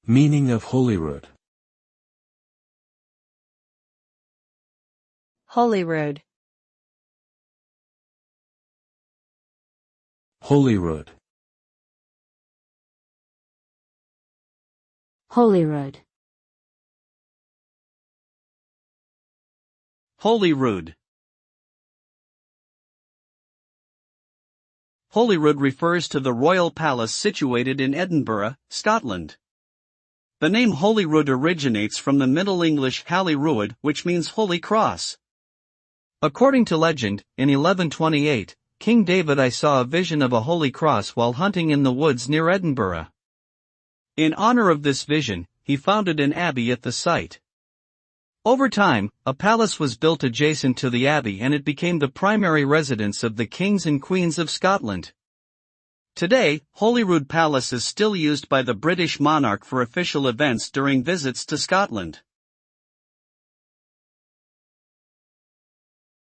Meaning of Holyrood. Holyrood. Holyrood. Holyrood. Holyrood. Holyrood refers to the royal palace situated in Edinburgh, Scotland. The name Holyrood originates from the Middle English Holyrood, which means Holy Cross. According to legend, in 1128, King David I saw a vision of a holy cross while hunting in the woods near Edinburgh. In honor of this vision, he founded an abbey at the site. Over time, a palace was built adjacent to the abbey and it became the primary residence of the kings and queens of Scotland. Today, Holyrood Palace is still used by the British monarch for official events during visits to Scotland.